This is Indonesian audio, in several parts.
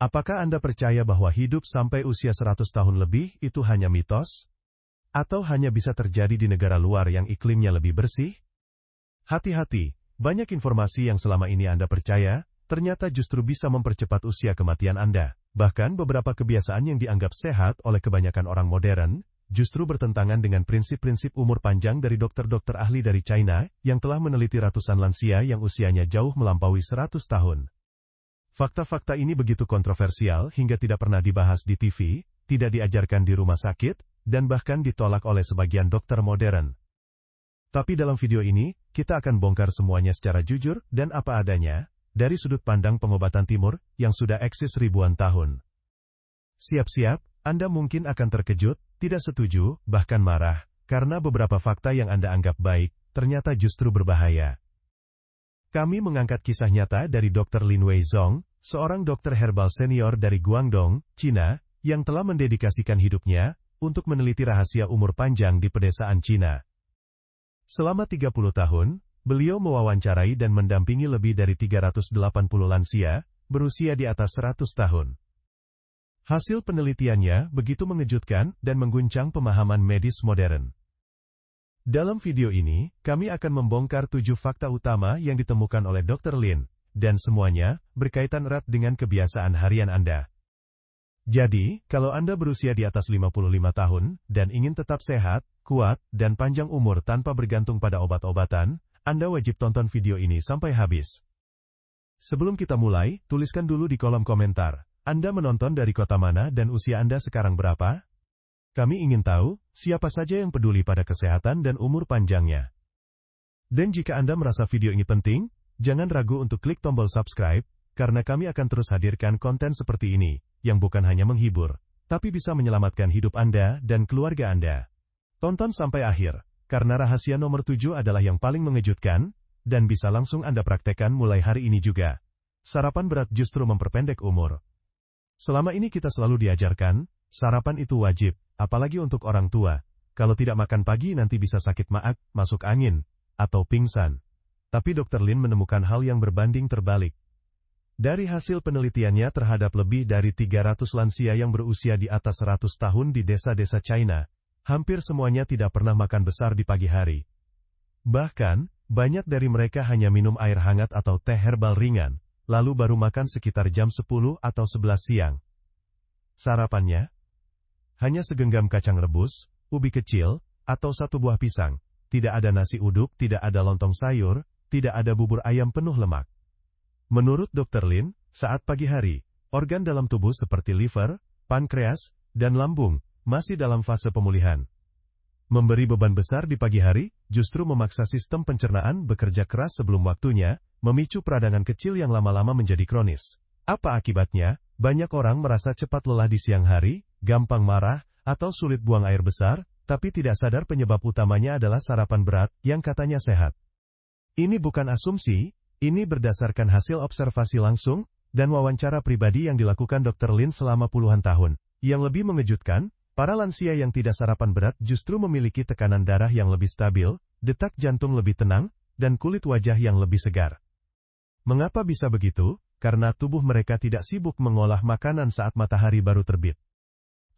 Apakah Anda percaya bahwa hidup sampai usia 100 tahun lebih itu hanya mitos? Atau hanya bisa terjadi di negara luar yang iklimnya lebih bersih? Hati-hati, banyak informasi yang selama ini Anda percaya, ternyata justru bisa mempercepat usia kematian Anda. Bahkan beberapa kebiasaan yang dianggap sehat oleh kebanyakan orang modern, justru bertentangan dengan prinsip-prinsip umur panjang dari dokter-dokter ahli dari China, yang telah meneliti ratusan lansia yang usianya jauh melampaui 100 tahun. Fakta-fakta ini begitu kontroversial hingga tidak pernah dibahas di TV, tidak diajarkan di rumah sakit, dan bahkan ditolak oleh sebagian dokter modern. Tapi dalam video ini, kita akan bongkar semuanya secara jujur dan apa adanya, dari sudut pandang pengobatan timur, yang sudah eksis ribuan tahun. Siap-siap, Anda mungkin akan terkejut, tidak setuju, bahkan marah, karena beberapa fakta yang Anda anggap baik, ternyata justru berbahaya. Kami mengangkat kisah nyata dari Dr. Lin Weizhong, seorang dokter herbal senior dari Guangdong, Cina, yang telah mendedikasikan hidupnya untuk meneliti rahasia umur panjang di pedesaan Cina. Selama 30 tahun, beliau mewawancarai dan mendampingi lebih dari 380 lansia, berusia di atas 100 tahun. Hasil penelitiannya begitu mengejutkan dan mengguncang pemahaman medis modern. Dalam video ini, kami akan membongkar 7 fakta utama yang ditemukan oleh Dr. Lin, dan semuanya berkaitan erat dengan kebiasaan harian Anda. Jadi, kalau Anda berusia di atas 55 tahun, dan ingin tetap sehat, kuat, dan panjang umur tanpa bergantung pada obat-obatan, Anda wajib tonton video ini sampai habis. Sebelum kita mulai, tuliskan dulu di kolom komentar, Anda menonton dari kota mana dan usia Anda sekarang berapa? Kami ingin tahu, siapa saja yang peduli pada kesehatan dan umur panjangnya. Dan jika Anda merasa video ini penting, jangan ragu untuk klik tombol subscribe, karena kami akan terus hadirkan konten seperti ini, yang bukan hanya menghibur, tapi bisa menyelamatkan hidup Anda dan keluarga Anda. Tonton sampai akhir, karena rahasia nomor 7 adalah yang paling mengejutkan, dan bisa langsung Anda praktekkan mulai hari ini juga. Sarapan berat justru memperpendek umur. Selama ini kita selalu diajarkan, sarapan itu wajib, apalagi untuk orang tua. Kalau tidak makan pagi nanti bisa sakit maag, masuk angin, atau pingsan. Tapi Dr. Lin menemukan hal yang berbanding terbalik. Dari hasil penelitiannya terhadap lebih dari 300 lansia yang berusia di atas 100 tahun di desa-desa China, hampir semuanya tidak pernah makan besar di pagi hari. Bahkan, banyak dari mereka hanya minum air hangat atau teh herbal ringan, lalu baru makan sekitar jam 10 atau 11 siang. Sarapannya? Hanya segenggam kacang rebus, ubi kecil, atau satu buah pisang. Tidak ada nasi uduk, tidak ada lontong sayur, tidak ada bubur ayam penuh lemak. Menurut Dr. Lin, saat pagi hari, organ dalam tubuh seperti liver, pankreas, dan lambung, masih dalam fase pemulihan. Memberi beban besar di pagi hari, justru memaksa sistem pencernaan bekerja keras sebelum waktunya, memicu peradangan kecil yang lama-lama menjadi kronis. Apa akibatnya? Banyak orang merasa cepat lelah di siang hari, gampang marah, atau sulit buang air besar, tapi tidak sadar penyebab utamanya adalah sarapan berat, yang katanya sehat. Ini bukan asumsi, ini berdasarkan hasil observasi langsung, dan wawancara pribadi yang dilakukan Dr. Lin selama puluhan tahun. Yang lebih mengejutkan, para lansia yang tidak sarapan berat justru memiliki tekanan darah yang lebih stabil, detak jantung lebih tenang, dan kulit wajah yang lebih segar. Mengapa bisa begitu? Karena tubuh mereka tidak sibuk mengolah makanan saat matahari baru terbit.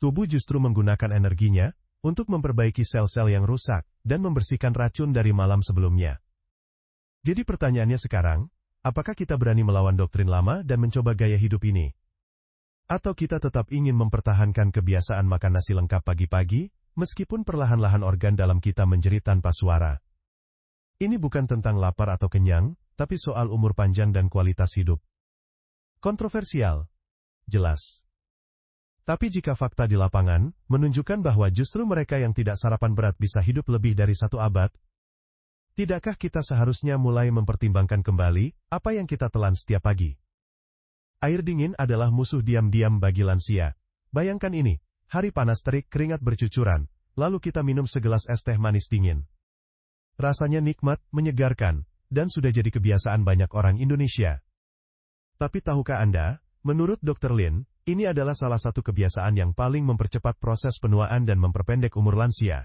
Tubuh justru menggunakan energinya untuk memperbaiki sel-sel yang rusak dan membersihkan racun dari malam sebelumnya. Jadi pertanyaannya sekarang, apakah kita berani melawan doktrin lama dan mencoba gaya hidup ini? Atau kita tetap ingin mempertahankan kebiasaan makan nasi lengkap pagi-pagi, meskipun perlahan-lahan organ dalam kita menjerit tanpa suara? Ini bukan tentang lapar atau kenyang, tapi soal umur panjang dan kualitas hidup. Kontroversial. Jelas. Tapi jika fakta di lapangan menunjukkan bahwa justru mereka yang tidak sarapan berat bisa hidup lebih dari 1 abad, tidakkah kita seharusnya mulai mempertimbangkan kembali apa yang kita telan setiap pagi? Air dingin adalah musuh diam-diam bagi lansia. Bayangkan ini, hari panas terik, keringat bercucuran, lalu kita minum segelas es teh manis dingin. Rasanya nikmat, menyegarkan, dan sudah jadi kebiasaan banyak orang Indonesia. Tapi tahukah Anda, menurut Dr. Lin, ini adalah salah satu kebiasaan yang paling mempercepat proses penuaan dan memperpendek umur lansia.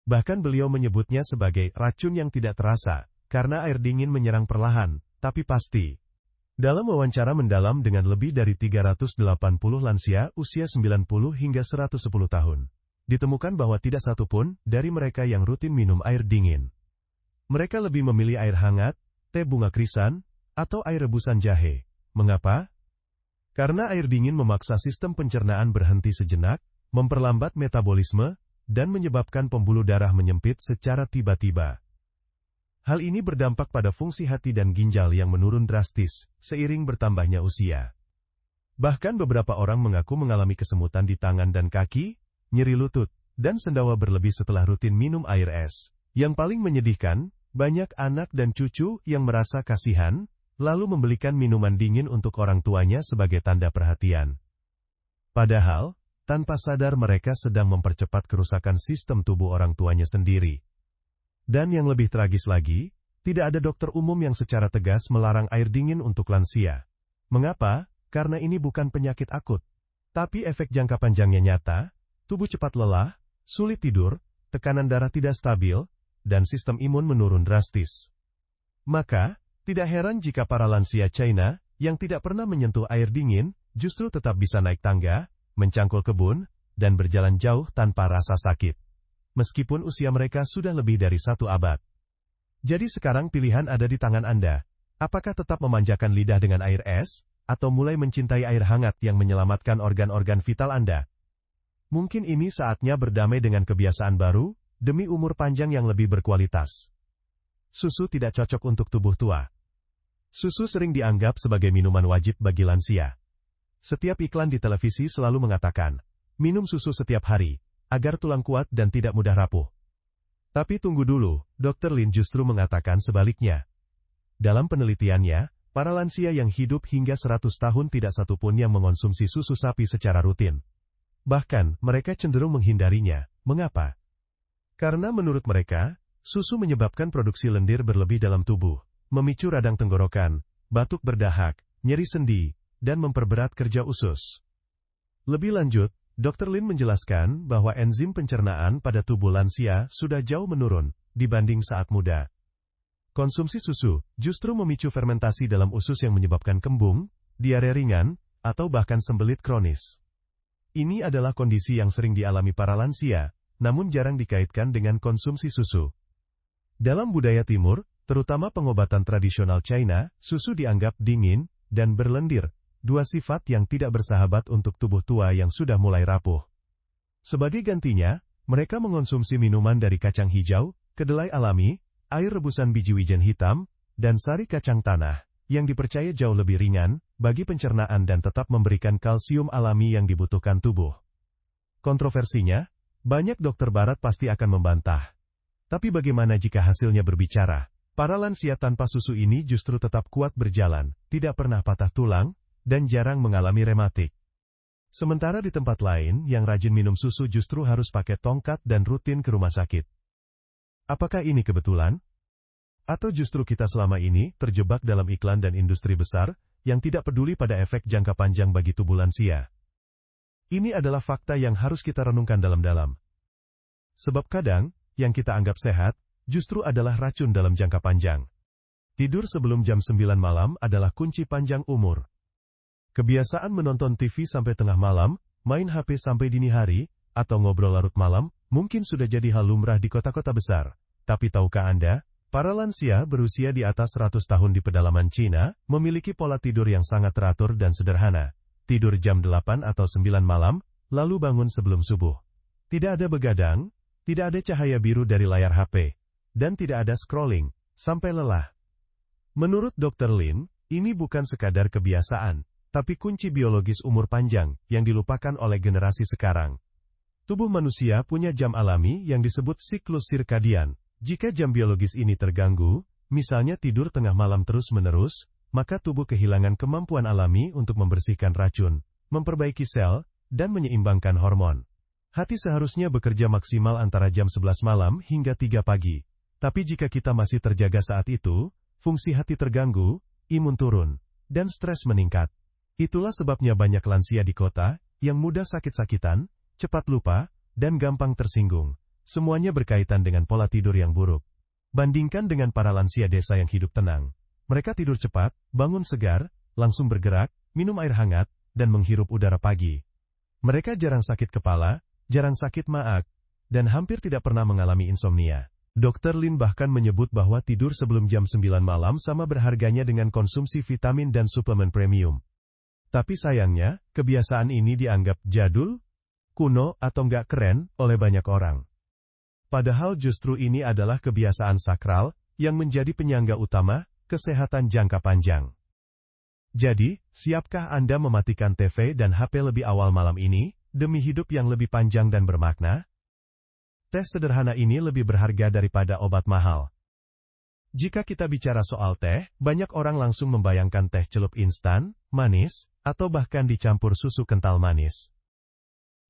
Bahkan beliau menyebutnya sebagai racun yang tidak terasa, karena air dingin menyerang perlahan, tapi pasti. Dalam wawancara mendalam dengan lebih dari 380 lansia usia 90 hingga 110 tahun, ditemukan bahwa tidak satu pun dari mereka yang rutin minum air dingin. Mereka lebih memilih air hangat, teh bunga krisan, atau air rebusan jahe. Mengapa? Karena air dingin memaksa sistem pencernaan berhenti sejenak, memperlambat metabolisme, dan menyebabkan pembuluh darah menyempit secara tiba-tiba. Hal ini berdampak pada fungsi hati dan ginjal yang menurun drastis, seiring bertambahnya usia. Bahkan beberapa orang mengaku mengalami kesemutan di tangan dan kaki, nyeri lutut, dan sendawa berlebih setelah rutin minum air es. Yang paling menyedihkan, banyak anak dan cucu yang merasa kasihan, lalu membelikan minuman dingin untuk orang tuanya sebagai tanda perhatian. Padahal, tanpa sadar mereka sedang mempercepat kerusakan sistem tubuh orang tuanya sendiri. Dan yang lebih tragis lagi, tidak ada dokter umum yang secara tegas melarang air dingin untuk lansia. Mengapa? Karena ini bukan penyakit akut. Tapi efek jangka panjangnya nyata, tubuh cepat lelah, sulit tidur, tekanan darah tidak stabil, dan sistem imun menurun drastis. Maka, tidak heran jika para lansia China, yang tidak pernah menyentuh air dingin, justru tetap bisa naik tangga, mencangkul kebun, dan berjalan jauh tanpa rasa sakit. Meskipun usia mereka sudah lebih dari 1 abad. Jadi sekarang pilihan ada di tangan Anda. Apakah tetap memanjakan lidah dengan air es, atau mulai mencintai air hangat yang menyelamatkan organ-organ vital Anda? Mungkin ini saatnya berdamai dengan kebiasaan baru, demi umur panjang yang lebih berkualitas. Susu tidak cocok untuk tubuh tua. Susu sering dianggap sebagai minuman wajib bagi lansia. Setiap iklan di televisi selalu mengatakan, minum susu setiap hari, agar tulang kuat dan tidak mudah rapuh. Tapi tunggu dulu, Dr. Lin justru mengatakan sebaliknya. Dalam penelitiannya, para lansia yang hidup hingga 100 tahun tidak satupun yang mengonsumsi susu sapi secara rutin. Bahkan, mereka cenderung menghindarinya. Mengapa? Karena menurut mereka, susu menyebabkan produksi lendir berlebih dalam tubuh, memicu radang tenggorokan, batuk berdahak, nyeri sendi, dan memperberat kerja usus. Lebih lanjut, Dr. Lin menjelaskan bahwa enzim pencernaan pada tubuh lansia sudah jauh menurun dibanding saat muda. Konsumsi susu justru memicu fermentasi dalam usus yang menyebabkan kembung, diare ringan, atau bahkan sembelit kronis. Ini adalah kondisi yang sering dialami para lansia, namun jarang dikaitkan dengan konsumsi susu. Dalam budaya timur, terutama pengobatan tradisional China, susu dianggap dingin dan berlendir. 2 sifat yang tidak bersahabat untuk tubuh tua yang sudah mulai rapuh. Sebagai gantinya, mereka mengonsumsi minuman dari kacang hijau, kedelai alami, air rebusan biji wijen hitam, dan sari kacang tanah, yang dipercaya jauh lebih ringan, bagi pencernaan dan tetap memberikan kalsium alami yang dibutuhkan tubuh. Kontroversinya, banyak dokter barat pasti akan membantah. Tapi bagaimana jika hasilnya berbicara? Para lansia tanpa susu ini justru tetap kuat berjalan, tidak pernah patah tulang, dan jarang mengalami rematik. Sementara di tempat lain, yang rajin minum susu justru harus pakai tongkat dan rutin ke rumah sakit. Apakah ini kebetulan? Atau justru kita selama ini terjebak dalam iklan dan industri besar, yang tidak peduli pada efek jangka panjang bagi tubuh lansia? Ini adalah fakta yang harus kita renungkan dalam-dalam. Sebab kadang, yang kita anggap sehat, justru adalah racun dalam jangka panjang. Tidur sebelum jam 9 malam adalah kunci panjang umur. Kebiasaan menonton TV sampai tengah malam, main HP sampai dini hari, atau ngobrol larut malam, mungkin sudah jadi hal lumrah di kota-kota besar. Tapi tahukah Anda, para lansia berusia di atas 100 tahun di pedalaman Cina, memiliki pola tidur yang sangat teratur dan sederhana. Tidur jam 8 atau 9 malam, lalu bangun sebelum subuh. Tidak ada begadang, tidak ada cahaya biru dari layar HP, dan tidak ada scrolling, sampai lelah. Menurut Dr. Lin, ini bukan sekadar kebiasaan, tapi kunci biologis umur panjang, yang dilupakan oleh generasi sekarang. Tubuh manusia punya jam alami yang disebut siklus sirkadian. Jika jam biologis ini terganggu, misalnya tidur tengah malam terus-menerus, maka tubuh kehilangan kemampuan alami untuk membersihkan racun, memperbaiki sel, dan menyeimbangkan hormon. Hati seharusnya bekerja maksimal antara jam 11 malam hingga 3 pagi. Tapi jika kita masih terjaga saat itu, fungsi hati terganggu, imun turun, dan stres meningkat. Itulah sebabnya banyak lansia di kota, yang mudah sakit-sakitan, cepat lupa, dan gampang tersinggung. Semuanya berkaitan dengan pola tidur yang buruk. Bandingkan dengan para lansia desa yang hidup tenang. Mereka tidur cepat, bangun segar, langsung bergerak, minum air hangat, dan menghirup udara pagi. Mereka jarang sakit kepala, jarang sakit maag, dan hampir tidak pernah mengalami insomnia. Dr. Lin bahkan menyebut bahwa tidur sebelum jam 9 malam sama berharganya dengan konsumsi vitamin dan suplemen premium. Tapi sayangnya, kebiasaan ini dianggap jadul, kuno atau nggak keren oleh banyak orang. Padahal justru ini adalah kebiasaan sakral yang menjadi penyangga utama kesehatan jangka panjang. Jadi, siapkah Anda mematikan TV dan HP lebih awal malam ini, demi hidup yang lebih panjang dan bermakna? Teh sederhana ini lebih berharga daripada obat mahal. Jika kita bicara soal teh, banyak orang langsung membayangkan teh celup instan, manis, atau bahkan dicampur susu kental manis.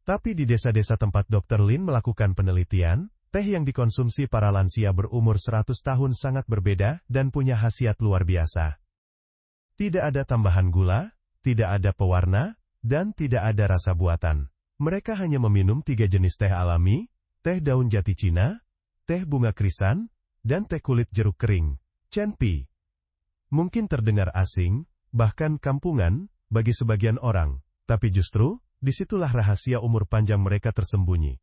Tapi di desa-desa tempat Dr. Lin melakukan penelitian, teh yang dikonsumsi para lansia berumur 100 tahun sangat berbeda dan punya khasiat luar biasa. Tidak ada tambahan gula, tidak ada pewarna, dan tidak ada rasa buatan. Mereka hanya meminum 3 jenis teh alami, teh daun jati Cina, teh bunga krisan, dan teh kulit jeruk kering, Chen-Pi. Mungkin terdengar asing, bahkan kampungan, bagi sebagian orang, tapi justru, disitulah rahasia umur panjang mereka tersembunyi.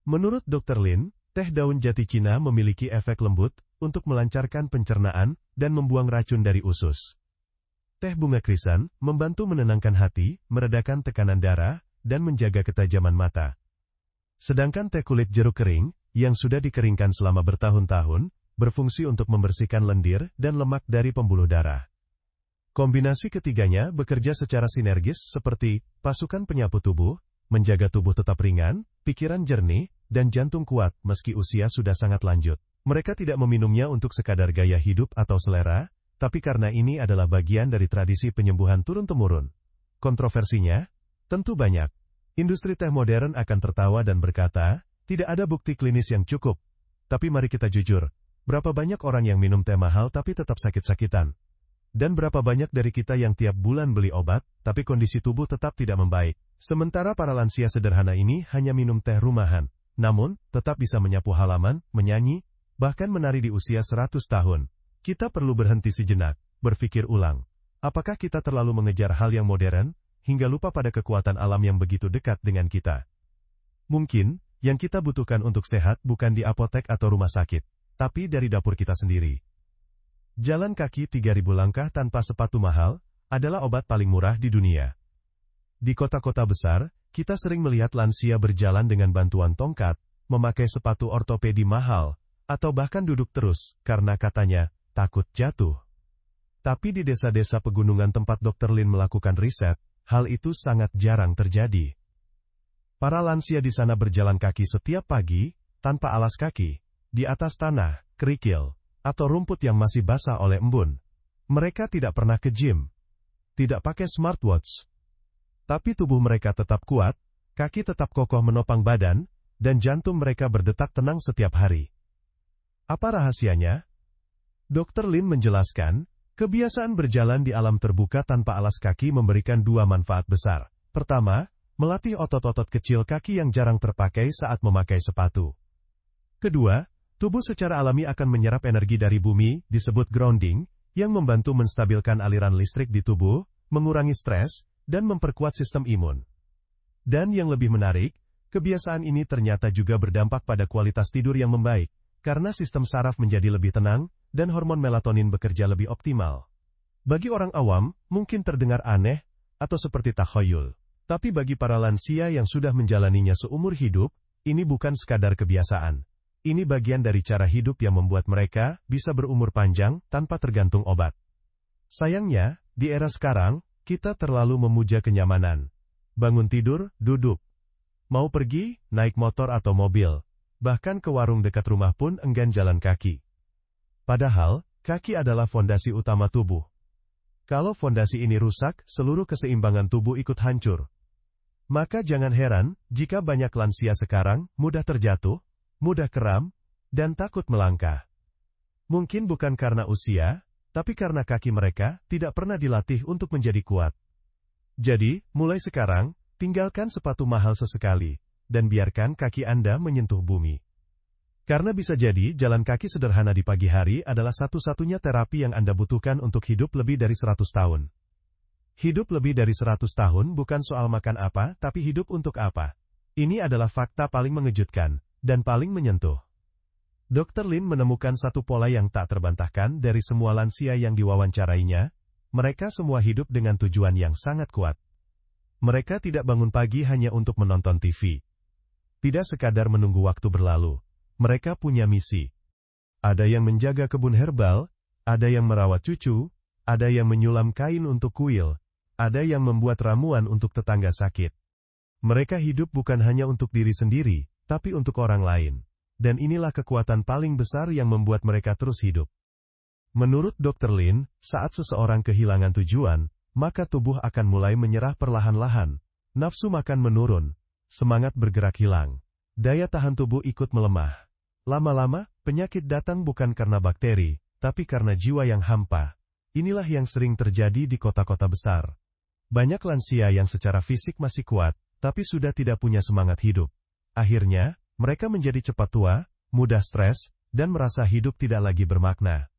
Menurut Dr. Lin, teh daun jati Cina memiliki efek lembut, untuk melancarkan pencernaan, dan membuang racun dari usus. Teh bunga krisan, membantu menenangkan hati, meredakan tekanan darah, dan menjaga ketajaman mata. Sedangkan teh kulit jeruk kering, yang sudah dikeringkan selama bertahun-tahun, berfungsi untuk membersihkan lendir dan lemak dari pembuluh darah. Kombinasi ketiganya bekerja secara sinergis seperti pasukan penyapu tubuh, menjaga tubuh tetap ringan, pikiran jernih, dan jantung kuat meski usia sudah sangat lanjut. Mereka tidak meminumnya untuk sekadar gaya hidup atau selera, tapi karena ini adalah bagian dari tradisi penyembuhan turun-temurun. Kontroversinya, tentu banyak. Industri teh modern akan tertawa dan berkata, tidak ada bukti klinis yang cukup. Tapi mari kita jujur, berapa banyak orang yang minum teh mahal tapi tetap sakit-sakitan? Dan berapa banyak dari kita yang tiap bulan beli obat, tapi kondisi tubuh tetap tidak membaik? Sementara para lansia sederhana ini hanya minum teh rumahan, namun, tetap bisa menyapu halaman, menyanyi, bahkan menari di usia 100 tahun. Kita perlu berhenti sejenak, berpikir ulang. Apakah kita terlalu mengejar hal yang modern, hingga lupa pada kekuatan alam yang begitu dekat dengan kita? Mungkin, yang kita butuhkan untuk sehat bukan di apotek atau rumah sakit, tapi dari dapur kita sendiri. Jalan kaki 3000 langkah tanpa sepatu mahal, adalah obat paling murah di dunia. Di kota-kota besar, kita sering melihat lansia berjalan dengan bantuan tongkat, memakai sepatu ortopedi mahal, atau bahkan duduk terus, karena katanya, takut jatuh. Tapi di desa-desa pegunungan tempat Dr. Lin melakukan riset, hal itu sangat jarang terjadi. Para lansia di sana berjalan kaki setiap pagi, tanpa alas kaki, di atas tanah, kerikil, atau rumput yang masih basah oleh embun. Mereka tidak pernah ke gym, tidak pakai smartwatch. Tapi tubuh mereka tetap kuat, kaki tetap kokoh menopang badan, dan jantung mereka berdetak tenang setiap hari. Apa rahasianya? Dr. Lin menjelaskan, kebiasaan berjalan di alam terbuka tanpa alas kaki memberikan 2 manfaat besar. Pertama, melatih otot-otot kecil kaki yang jarang terpakai saat memakai sepatu. Kedua, tubuh secara alami akan menyerap energi dari bumi, disebut grounding, yang membantu menstabilkan aliran listrik di tubuh, mengurangi stres, dan memperkuat sistem imun. Dan yang lebih menarik, kebiasaan ini ternyata juga berdampak pada kualitas tidur yang membaik, karena sistem saraf menjadi lebih tenang, dan hormon melatonin bekerja lebih optimal. Bagi orang awam, mungkin terdengar aneh, atau seperti takhayul. Tapi bagi para lansia yang sudah menjalaninya seumur hidup, ini bukan sekadar kebiasaan. Ini bagian dari cara hidup yang membuat mereka bisa berumur panjang tanpa tergantung obat. Sayangnya, di era sekarang, kita terlalu memuja kenyamanan. Bangun tidur, duduk. Mau pergi, naik motor atau mobil. Bahkan ke warung dekat rumah pun enggan jalan kaki. Padahal, kaki adalah fondasi utama tubuh. Kalau fondasi ini rusak, seluruh keseimbangan tubuh ikut hancur. Maka jangan heran, jika banyak lansia sekarang, mudah terjatuh, mudah kram, dan takut melangkah. Mungkin bukan karena usia, tapi karena kaki mereka tidak pernah dilatih untuk menjadi kuat. Jadi, mulai sekarang, tinggalkan sepatu mahal sesekali, dan biarkan kaki Anda menyentuh bumi. Karena bisa jadi jalan kaki sederhana di pagi hari adalah satu-satunya terapi yang Anda butuhkan untuk hidup lebih dari 100 tahun. Hidup lebih dari 100 tahun bukan soal makan apa, tapi hidup untuk apa. Ini adalah fakta paling mengejutkan, dan paling menyentuh. Dr. Lin menemukan satu pola yang tak terbantahkan dari semua lansia yang diwawancarainya. Mereka semua hidup dengan tujuan yang sangat kuat. Mereka tidak bangun pagi hanya untuk menonton TV. Tidak sekadar menunggu waktu berlalu. Mereka punya misi. Ada yang menjaga kebun herbal, ada yang merawat cucu, ada yang menyulam kain untuk kuil, ada yang membuat ramuan untuk tetangga sakit. Mereka hidup bukan hanya untuk diri sendiri, tapi untuk orang lain. Dan inilah kekuatan paling besar yang membuat mereka terus hidup. Menurut Dr. Lin, saat seseorang kehilangan tujuan, maka tubuh akan mulai menyerah perlahan-lahan. Nafsu makan menurun, semangat bergerak hilang, daya tahan tubuh ikut melemah. Lama-lama, penyakit datang bukan karena bakteri, tapi karena jiwa yang hampa. Inilah yang sering terjadi di kota-kota besar. Banyak lansia yang secara fisik masih kuat, tapi sudah tidak punya semangat hidup. Akhirnya, mereka menjadi cepat tua, mudah stres, dan merasa hidup tidak lagi bermakna.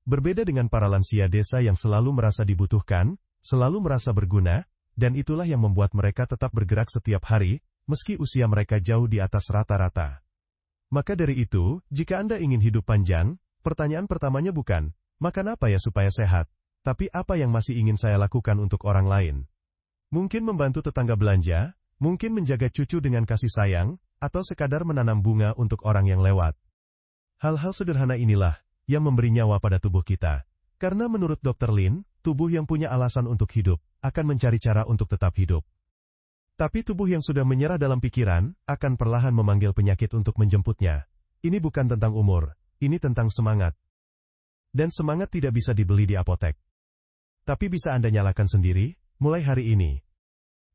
Berbeda dengan para lansia desa yang selalu merasa dibutuhkan, selalu merasa berguna, dan itulah yang membuat mereka tetap bergerak setiap hari, meski usia mereka jauh di atas rata-rata. Maka dari itu, jika Anda ingin hidup panjang, pertanyaan pertamanya bukan, makan apa ya supaya sehat, tapi apa yang masih ingin saya lakukan untuk orang lain. Mungkin membantu tetangga belanja, mungkin menjaga cucu dengan kasih sayang, atau sekadar menanam bunga untuk orang yang lewat. Hal-hal sederhana inilah yang memberi nyawa pada tubuh kita. Karena menurut Dr. Lin, tubuh yang punya alasan untuk hidup, akan mencari cara untuk tetap hidup. Tapi tubuh yang sudah menyerah dalam pikiran, akan perlahan memanggil penyakit untuk menjemputnya. Ini bukan tentang umur, ini tentang semangat. Dan semangat tidak bisa dibeli di apotek. Tapi bisa Anda nyalakan sendiri, mulai hari ini.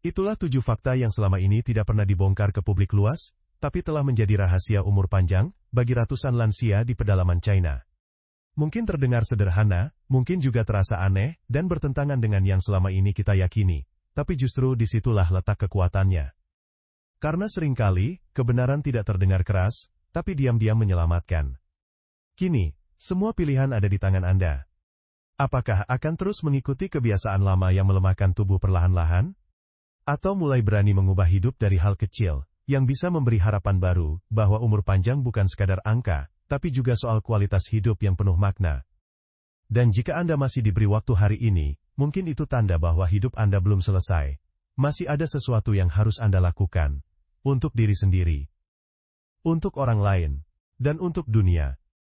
Itulah 7 fakta yang selama ini tidak pernah dibongkar ke publik luas, tapi telah menjadi rahasia umur panjang, bagi ratusan lansia di pedalaman China. Mungkin terdengar sederhana, mungkin juga terasa aneh, dan bertentangan dengan yang selama ini kita yakini. Tapi justru disitulah letak kekuatannya. Karena seringkali, kebenaran tidak terdengar keras, tapi diam-diam menyelamatkan. Kini, semua pilihan ada di tangan Anda. Apakah akan terus mengikuti kebiasaan lama yang melemahkan tubuh perlahan-lahan? Atau mulai berani mengubah hidup dari hal kecil, yang bisa memberi harapan baru, bahwa umur panjang bukan sekadar angka, tapi juga soal kualitas hidup yang penuh makna. Dan jika Anda masih diberi waktu hari ini, mungkin itu tanda bahwa hidup Anda belum selesai. Masih ada sesuatu yang harus Anda lakukan. Untuk diri sendiri. Untuk orang lain. Dan untuk dunia.